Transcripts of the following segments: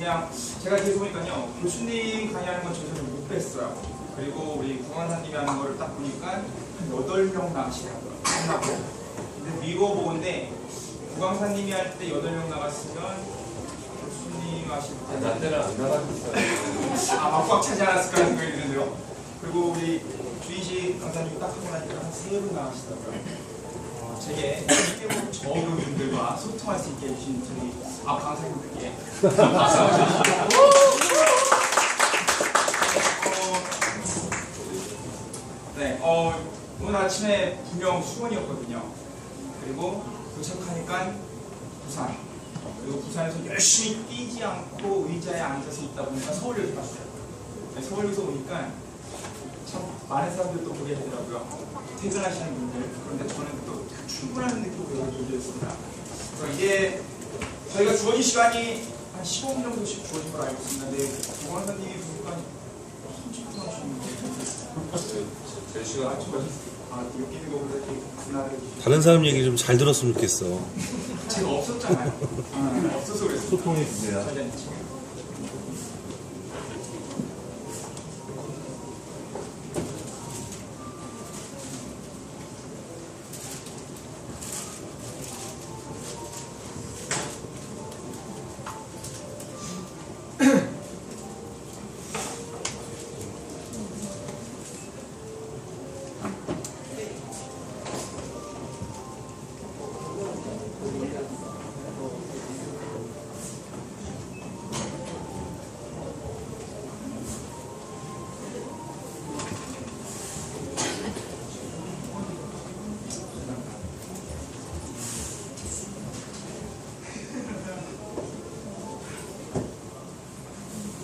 그냥 제가 계속 보니까요, 교수님 강의하는 건 저는 못 뵀어요. 그리고 우리 구강사님이 하는 거를 딱 보니까 한 8명 나가시더라고요. 끝나고. 근데 미뤄 보는데 구강사님이 할 때 8명 나갔으면 교수님 하실 때 나 때는 안 나갔었어요. 아마 꽉 차지 않았을까 생각이 드는데요. 그리고 우리 주인식 강사님 딱 하고 나니까 한 3분 나가시더라고요. 제게 적은 분들과 소통할 수 있게 해주신 저희 강사님들께 박수 한번 주시죠. 네, 오늘 아침에 분명 수원이었거든요. 그리고 도착하니까 부산. 그리고 부산에서 열심히 뛰지 않고 의자에 앉아서 있다 보니까 서울역에 갔어요. 네, 서울역에서 오니까 참 많은 사람들이 또 보게 되더라고요. 퇴근하시는 분들. 그런데 저는 또 출근하는 느낌으로 들렸습니다. 그래서 이게 저희가 주어진 시간이 한 15분 정도씩 주어진 걸 알고 있습니다. 근데 고관사님이 보니까 30분 하시는데 제 시간 여기 있는 거보다 이렇게 분할을 다른 사람 얘기 좀 잘 들었으면 좋겠어. 제가 없었잖아요. 없어서 그랬어요. 소통해 주세요.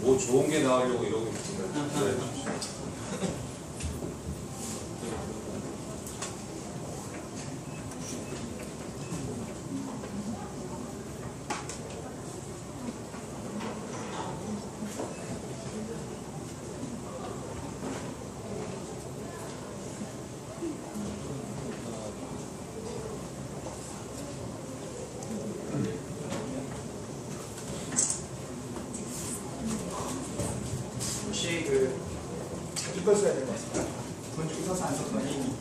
뭐 좋은 게 나오려고 이러고 있습니다. 이걸 써야 될 것 같습니다. 돈 주고 사서 안 썼더니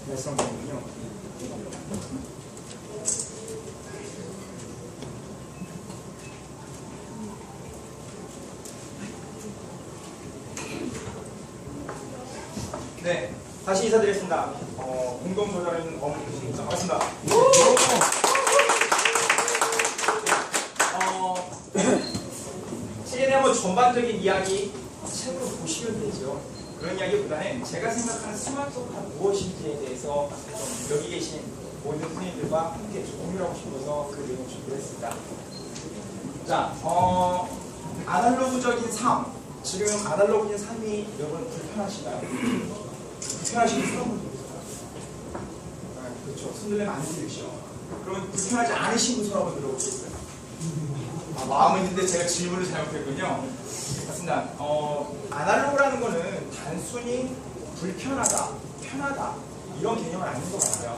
열성되는군요. 네, 다시 인사드리겠습니다. 공동조절은 업무교수입니다. 반갑습니다. 시즌에 한번 전반적인 이야기 책으로 보시면 되죠. 그런 이야기보다는 제가 생각하는 스마트워크가 무엇인지에 대해서 좀 여기 계신 모든 선생님들과 함께 공유하고 싶어서 그 내용을 준비했습니다. 자, 아날로그적인 삶. 지금 아날로그적인 삶이 여러분 불편하신가요? 불편하시는 사람분들 있어요? 그렇죠. 손 들면 안 들리죠. 그러면 불편하지 않으신 분 손 한번 들어보시겠어요? 마음은 있는데 제가 질문을 잘못했군요. 맞습니다. 아날로그라는 거는 단순히 불편하다, 편하다 이런 개념은 아닌 것 같아요.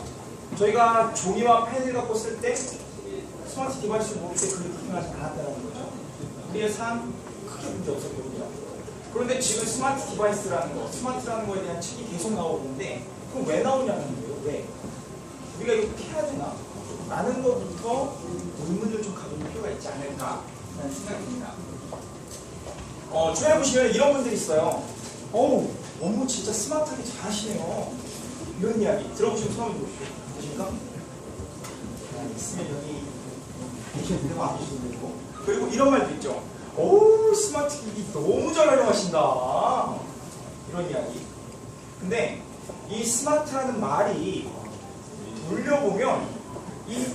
저희가 종이와 펜을 갖고 쓸 때 스마트 디바이스를 모을 때 그게 불편하지 않았다는 거죠. 우리의 삶 크게 문제 없었거든요. 그런데 지금 스마트 디바이스라는 거, 스마트라는 거에 대한 책이 계속 나오고 있는데 그럼 왜 나오냐는 거예요. 왜? 우리가 이거 해야 되나? 라는 것부터 의문을 좀 가져볼 필요가 있지 않을까라는 생각이 듭니다. 주변에 보시면 이런 분들이 있어요. 업무 진짜 스마트하게 잘 하시네요. 이런 이야기 들어보시면 처음 들어보시죠. 되십니까? 있으면 여기 계시는데 안 계시는데 고 그리고 이런 말도 있죠. 스마트 기기 너무 잘 활용하신다. 이런 이야기. 근데 이 스마트라는 말이 돌려보면 이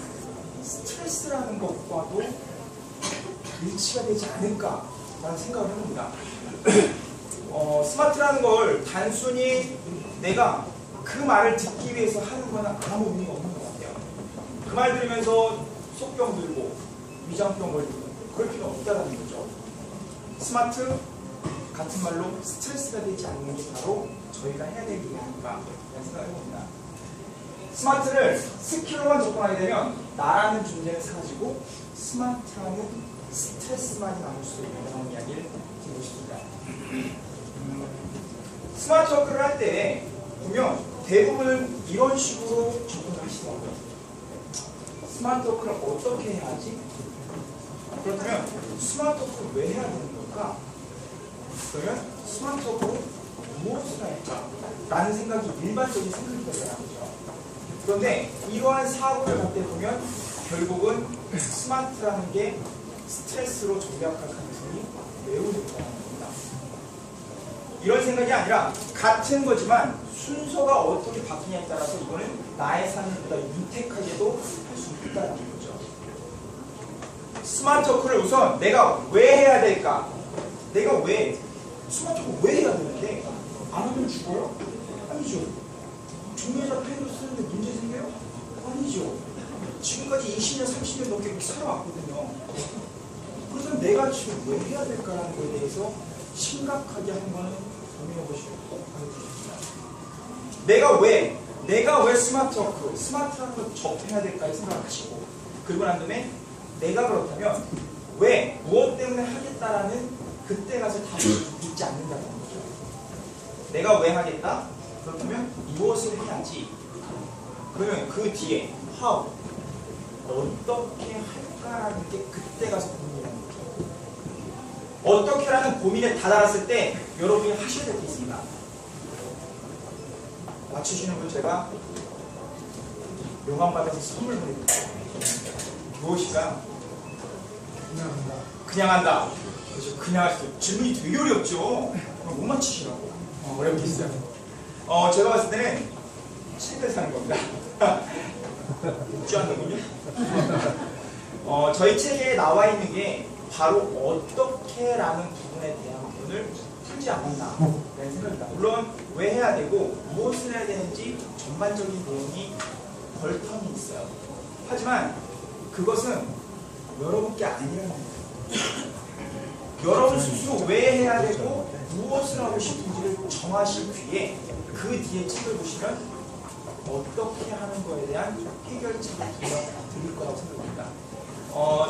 스트레스라는 것과도 일치가 되지 않을까라는 생각을 해봅니다. 스마트라는 걸 단순히 내가 그 말을 듣기 위해서 하는 거는 아무 의미가 없는 것 같아요. 그 말 들으면서 속병 들고 위장병 걸리고 그럴 필요 없다는 거죠. 스마트 같은 말로 스트레스가 되지 않는 게 바로 저희가 해야 될 일이 아닌가 라는 생각을 해봅니다. 스마트를 스킬로만 접근하게 되면 나라는 존재는 사라지고 스마트라는 스트레스만이 남을 수 있는 이야기를 드리고 싶습니다. 스마트 워크를 할 때 보면 대부분은 이런 식으로 접근을 하시더라고요. 스마트 워크를 어떻게 해야 하지? 그렇다면 스마트 워크를 왜 해야 되는 걸까? 그러면 스마트 워크를 무엇을 할까? 라는 생각이 일반적인 생각이 되더라는 거죠. 그런데 이러한 사고를 할 때 보면 결국은 스마트라는 게 스트레스로 전략할 가능성이 매우 높다는 겁니다. 이런 생각이 아니라 같은 거지만 순서가 어떻게 바뀌냐에 따라서 이거는 나의 삶을 보다 윤택하게도 할 수 있다는 거죠. 스마트 워크를 우선 내가 왜 해야 될까? 내가 왜? 스마트 워크 왜 해야 되는데? 안 하면 죽어요? 아니죠. 종이에다 펜으로 쓰는데 문제 생겨요? 아니죠. 지금까지 20년, 30년 넘게 그렇게 살아왔거든요. 그래서 내가 지금 왜 해야 될까라는 거에 대해서 심각하게 한번 고민해 보시고 꼭 알려주십시오. 내가 왜 스마트워크, 스마트라는 걸 접해야 될까 생각하시고, 그리고 난 다음에 내가 그렇다면 왜, 무엇 때문에 하겠다라는 그때 가서 답을 잊지 않는다는 거죠. 내가 왜 하겠다? 그렇다면 무엇을 해야지. 그러면 그 뒤에 how, 어떻게 할까라는 게 그때 가서 고민이라는 거죠. 어떻게라는 고민에 다다랐을 때 여러분이 하셔야 될 게 있습니다. 맞추시는 분 제가 명함 받아서 선물 보내드릴게요. 무엇일까? 그냥 한다. 그렇죠. 그냥 할 수 있어요. 질문이 되게 어렵죠. 못 맞추시라고. 어렵겠어요. 제가 봤을 때는 책을 사는 겁니다. 웃지 않는군요. 저희 책에 나와 있는 게 바로 어떻게라는 부분에 대한 부분을 풀지 않았나 라는 생각입니다. 물론 왜 해야 되고 무엇을 해야 되는지 전반적인 내용이 걸텀이 있어요. 하지만 그것은 여러분께 아니라는 거예요. 여러분 스스로 왜 해야 되고 무엇을 하고 싶은지를 정하실 뒤에 그 뒤에 책을 보시면 어떻게 하는 거에 대한 해결책을 드릴 거라고 생각합니다.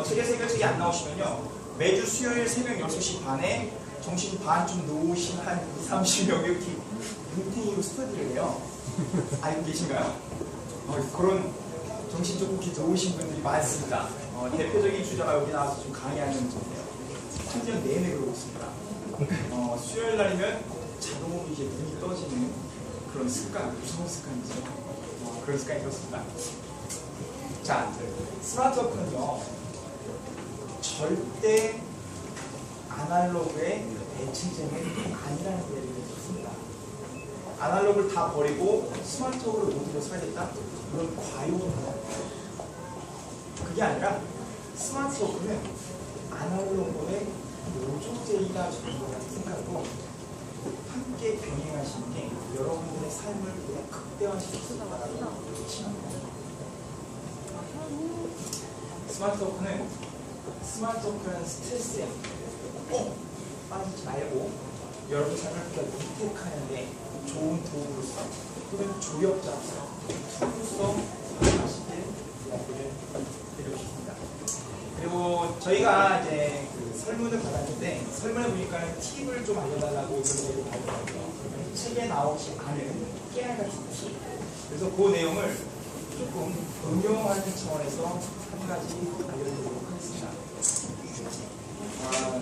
책에서 해결책이 안 나오시면요, 매주 수요일 새벽 6시 반에 정신 반쯤 놓으신 한 30명이 이렇게 뭉탱이로 스터디를 해요. 알고 계신가요? 그런 정신 조금 이렇게 놓으신 분들이 많습니다. 대표적인 주자가 여기 나와서 좀 강의하는 분인데요. 3년 내내 그러고 있습니다. 수요일 날이면 자동으로 이제 눈이 떠지는 그런 습관, 무서운 습관이죠. 그런 습관이 들었습니다. 자, 스마트워크는요, 절대 아날로그의 대체제는 아니라는 얘기를 했습니다. 아날로그를 다 버리고 스마트워크를 모두로 써야겠다? 이건 과요입니다. 그게 아니라 스마트워크는 아날로그의 노조제이가 중요하다는 생각으로 함께 병행하시는 게 여러분들의 삶을 보다 극대화시킬 수 있다고 생각합니다. 스마트워크는 스트레스에 꼭 빠지지 말고 여러분 삶을 보다 윤택하는데 좋은 도구로서 또는 조력자로서 툴로서 사용하시길 이야기를 드리고 싶습니다. 그리고 저희가 이제 그 설문을 받았는데 설문에 보니까 팁을 좀 알려달라고 이런 얘기를 받았거든요. 책에 나오지 않은 깨알 같은 팁. 그래서 그 내용을 조금 응용하는 차원에서 한 가지 알려드리도록 하겠습니다.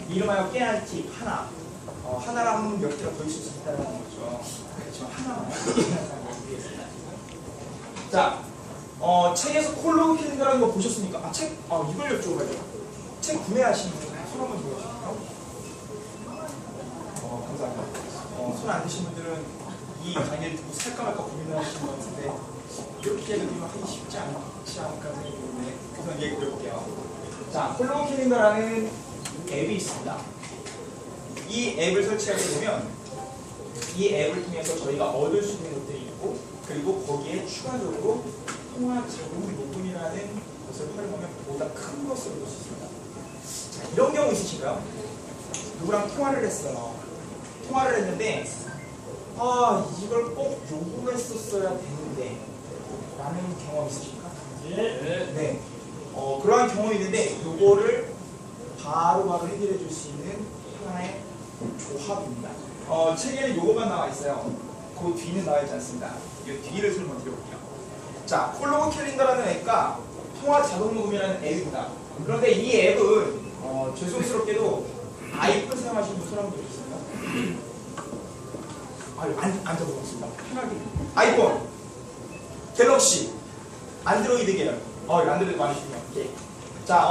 이름하여 깨알 팁 하나. 하나라면 몇 개가 더 있을 수 있다는 거죠. 그렇지만 하나만 드리겠습니다. 자, 책에서 콜로그 캘린더라는 거 보셨습니까? 이걸 여쭤봐야죠. 책 구매하신 분 손 한번 들어주실까요? 감사합니다. 손 안 드신 분들은 이 강의를 듣고 살까 말까 고민을 하시는 것 같은데 이렇게 얘기하면 하기 쉽지 않지 않을까 생각이 드는데 우선 얘기 드려볼게요. 자, 콜로그 캘린더라는 앱이 있습니다. 이 앱을 설치하게 되면 이 앱을 통해서 저희가 얻을 수 있는 것들이 있고, 그리고 거기에 추가적으로 통화 자동 요금이라는 것을 활용하면 보다 큰 것을 얻을 수 있습니다. 자, 이런 경우 있으신가요? 누구랑 통화를 했어요. 통화를 했는데 이걸 꼭 요금했었어야 되는데 라는 경험 있으십니까? 네. 그러한 경험이 있는데 요거를 바로바로 해결해 줄 수 있는 하나의 조합입니다. 책에는 요거만 나와 있어요. 그 뒤는 나와 있지 않습니다. 이 뒤를 설명드려볼게요. 자, 콜로그 캘린더라는 앱과 통화 자동 녹음이라는 앱입니다. 그런데 이 앱은 죄송스럽게도 아이폰 사용하시는 분 손 한번 들어주세요. 안 적어보겠습니다. 편하게. 아이폰, 갤럭시, 안드로이드 계열. 안드로이드 많으시군요. 예. 자,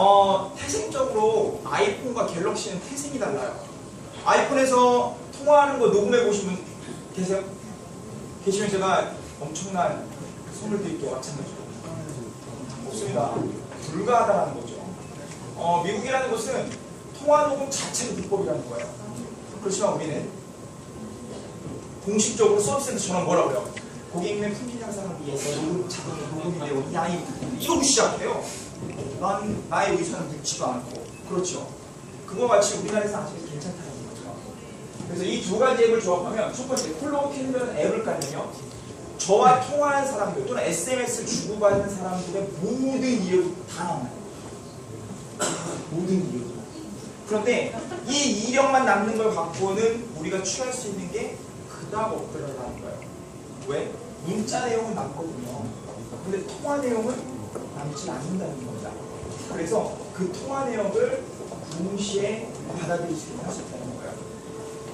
태생적으로 아이폰과 갤럭시는 태생이 달라요. 아이폰에서 통화하는 거 녹음해 보신 분 계세요? 계시면 제가 엄청난 선물 드릴게요. 마찬가지로. 없습니다. 불가하다라는 거죠. 미국이라는 것은 통화 녹음 자체가 불법이라는 거예요. 그렇지만 우리는 공식적으로 서비스에서 저는 뭐라고요? 고객님의 품질 향상을 위해서 자동 녹음이 되고 이러고 시작해요. 난 나의 의사는 묻지도 않고. 그렇죠. 그거 같이 우리나라에서 아직 괜찮다는 거죠. 그래서 이 두 가지 앱을 조합하면 첫 번째 콜로그 캘린더라는 앱을 깔면요. 저와 통화하는 사람들 또는 SMS를 주고받는 사람들의 모든 이력이 다 나와요. 모든 이력이. 그런데 이 이력만 남는 걸 갖고는 우리가 취할 수 있는 게 그닥 없더라는 거예요. 왜? 문자 내용은 남거든요. 근데 통화 내용은 남지 않는다는 겁니다. 그래서 그 통화 내역을 동시에 받아들일 수 있다는 거예요.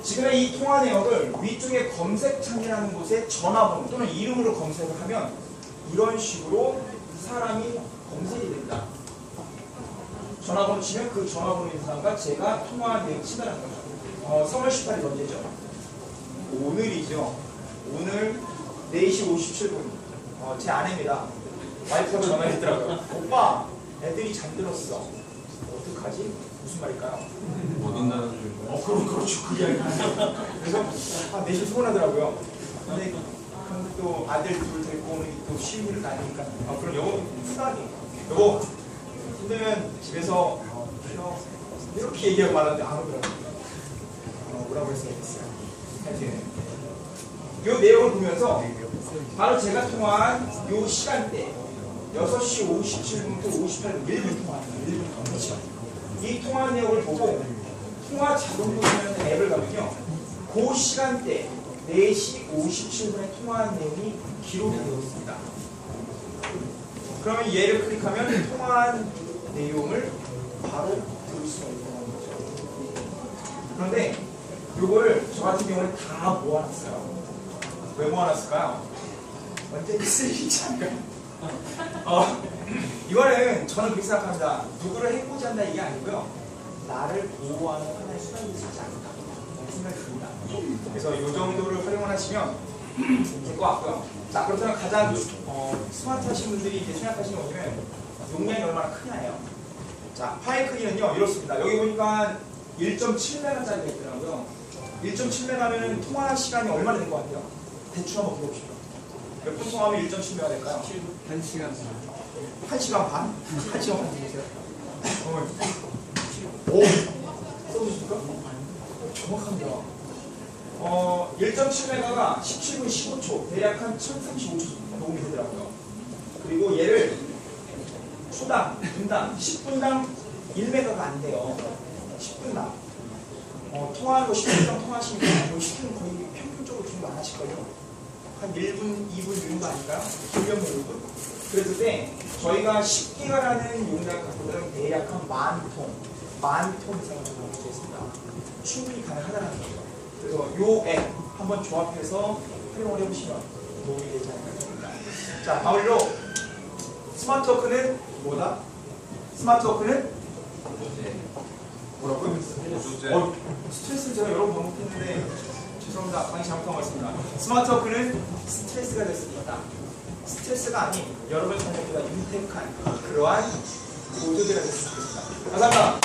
지금의 이 통화 내역을 위쪽에 검색창이라는 곳에 전화번호 또는 이름으로 검색을 하면 이런 식으로 사람이 검색이 됩니다. 전화번호 치면 그 전화번호 있는 사람과 제가 통화한 내용 친다는 거죠. 3월 18일 언제죠? 오늘이죠. 오늘 4시 57분. 제 아내입니다. 와이프가 전화했더라고요. 오빠, 애들이 잠들었어. 어떡하지? 무슨 말일까요? 못 온다는 줄. 그렇죠. 그 이야기. 그래서 4시 수곤하더라고요. 근데 또 아들 둘 데리고 오는 게 또 쉬운 일은 아니니까. 그럼 여보, 수다하게. 여보, 힘들면 집에서 이렇게 얘기하고 말하는데 안 오더라고요. 뭐라고 했어야 됐어요. 하여튼 이 내용을 보면서 바로 제가 통화한 이 시간대 6시 57분부터 58분 1분 통화합니다. 1분 통화. 이 통화 내용을 보고 통화 자동 녹음이라는 앱을 가면요. 그 시간대 4시 57분에 통화한 내용이 기록이 되어 있습니다. 그러면 얘를 클릭하면 통화한 내용을 바로 들을 수가 있다는 거죠. 그런데 이걸 저 같은 경우는 다 모아놨어요. 왜 모아놨을까요? 언제 쓰이지 않을까요? 이거는 저는 그렇게 생각합니다. 누구를 해코지한다 이게 아니고요. 나를 보호하는 하나의 수단이 되지 않을까 생각이 듭니다. 그래서 이 정도를 활용을 하시면 될 것 같고요. 자, 그렇다면 가장 스마트하신 분들이 이제 생각하시는 거냐면 용량이 얼마나 크냐예요. 자, 파일 크기는요 이렇습니다. 여기 보니까 1.7메가짜리가 있더라고요. 1.7메가면 통화 시간이 얼마나 된 것 같아요? 대충 한번 물어보시죠. 몇 분 통화하면 1.7메가 될까요? 1시간. 1시간 반? 1시간 반 되세요? 오! 써보십니까? 정확합니다. 1.7메가가 17분 15초, 대략 한 1035초 녹음이 되더라고요. 그리고 얘를 초당, 분당, 10분당 1메가가 안 돼요. 10분당. 통화하는 거 10분당 통화하시니까 10분 거의 평균적으로 좀 안 하실걸요? 한 1분, 2분 이 정도 아닐까요? 길면 1분? 그랬을 때 저희가 10기가라는 용량을 갖고 있다면 대략 한 10,000통 이상을 적용할 수 있습니다. 충분히 가능하다는 거죠. 그래서 요 앱 한번 조합해서 활용을 해보시면 도움이 되지 않을까 싶습니다. 자, 마무리로 스마트 워크는 뭐다? 스마트 워크는 뭐라고요? 스트레스를 제가 여러 번 반복했는데 죄송합니다. 강의 잘못한 것 같습니다. 스마트 워크는 스트레스가 될 수 있다. 스트레스가 아닌 여러분의 삶보다 윤택한 그러한 모두가 될 수 있습니다. 감사합니다.